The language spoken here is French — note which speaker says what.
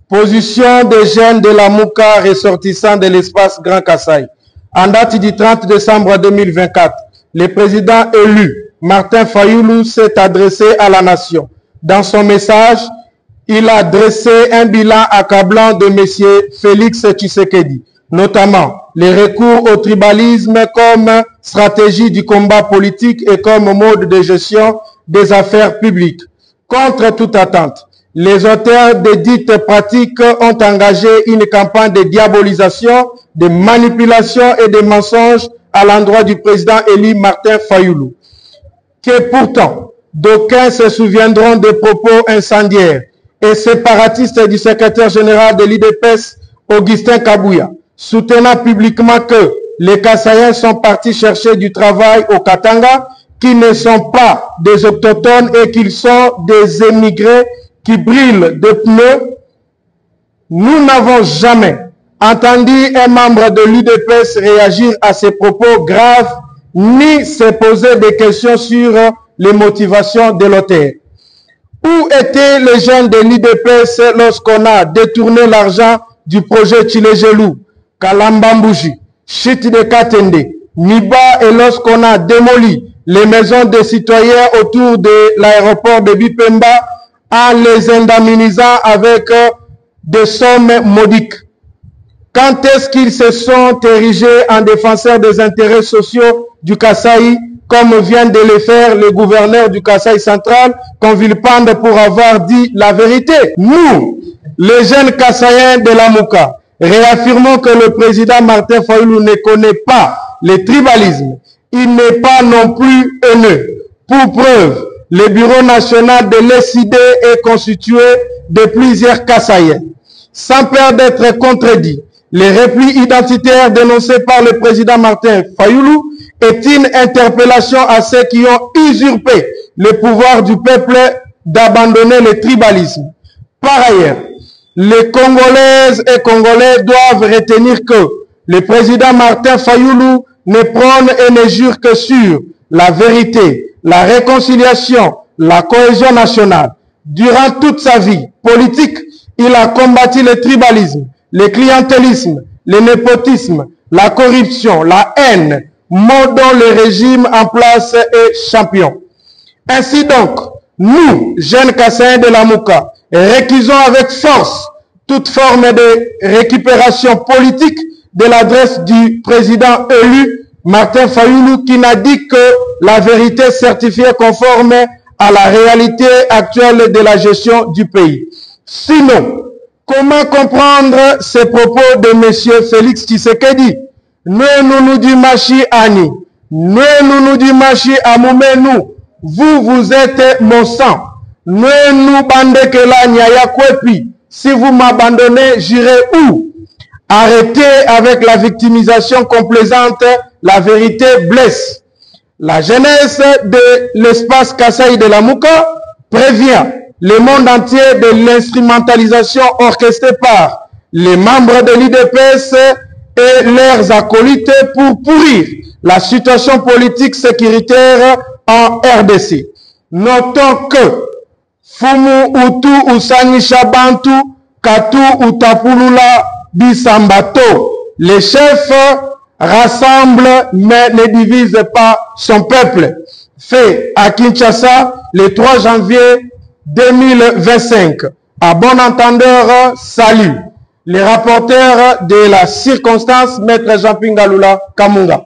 Speaker 1: Position des jeunes de la Mouka ressortissant de l'espace Grand Kasaï. En date du 30 décembre 2024, le président élu Martin Fayulu s'est adressé à la nation. Dans son message, il a dressé un bilan accablant de M. Félix Tshisekedi, notamment les recours au tribalisme comme stratégie du combat politique et comme mode de gestion des affaires publiques. Contre toute attente, les auteurs de dites pratiques ont engagé une campagne de diabolisation, de manipulation et de mensonges à l'endroit du président élu Martin Fayulu, que pourtant d'aucuns se souviendront des propos incendiaires et séparatistes du secrétaire général de l'UDPS, Augustin Kabouya, soutenant publiquement que les Kasaïens sont partis chercher du travail au Katanga, qui ne sont pas des autochtones et qu'ils sont des émigrés qui brûlent de pneus. Nous n'avons jamais entendu un membre de l'UDPS réagir à ces propos graves, ni se poser des questions sur les motivations de l'auteur. Où étaient les jeunes de l'UDPS lorsqu'on a détourné l'argent du projet Tchilegelou, Kalambambouji, Chit de Katende, Miba, et lorsqu'on a démoli les maisons des citoyens autour de l'aéroport de Bipemba en les indemnisant avec des sommes modiques? Quand est-ce qu'ils se sont érigés en défenseurs des intérêts sociaux du Kasaï, comme vient de le faire le gouverneur du Kasaï central, qu'on vilipende pour avoir dit la vérité? Nous, les jeunes Kasaïens de la Mouka, réaffirmons que le président Martin Fayulu ne connaît pas le tribalisme. Il n'est pas non plus haineux. Pour preuve, le bureau national de l'ESID est constitué de plusieurs Kasaïens. Sans peur d'être contredit, les replis identitaires dénoncés par le président Martin Fayulu est une interpellation à ceux qui ont usurpé le pouvoir du peuple d'abandonner le tribalisme. Par ailleurs, les Congolaises et Congolais doivent retenir que le président Martin Fayulu ne prône et ne jure que sur la vérité, la réconciliation, la cohésion nationale. Durant toute sa vie politique, il a combattu le tribalisme, le clientélisme, le népotisme, la corruption, la haine, mots dont le régime en place est champion. Ainsi donc, nous, jeunes Kasaïens de la Mouka, récusons avec force toute forme de récupération politique de l'adresse du président élu Martin Fayulu, qui n'a dit que la vérité certifiée conforme à la réalité actuelle de la gestion du pays. Sinon, comment comprendre ces propos de M. Félix Tshisekedi? Nous dit Machi Ani, nous dit Machi Amoumenu, vous êtes mon sang. Nous bande que la Nyaya Kwepi, si vous m'abandonnez, j'irai où? Arrêtez avec la victimisation complaisante, la vérité blesse. La jeunesse de l'espace Kasaï de la Mouka prévient le monde entier de l'instrumentalisation orchestrée par les membres de l'UDPS et leurs acolytes pour pourrir la situation politique sécuritaire en RDC. Notons que Fumu Utu Usani Shabantu Katu Utapulula Bisambato, les chefs rassemblent mais ne divisent pas son peuple. Fait à Kinshasa le 3 janvier 2025. À bon entendeur, salut. Les rapporteurs de la circonstance, Maître Jean Pingalula Kamunga.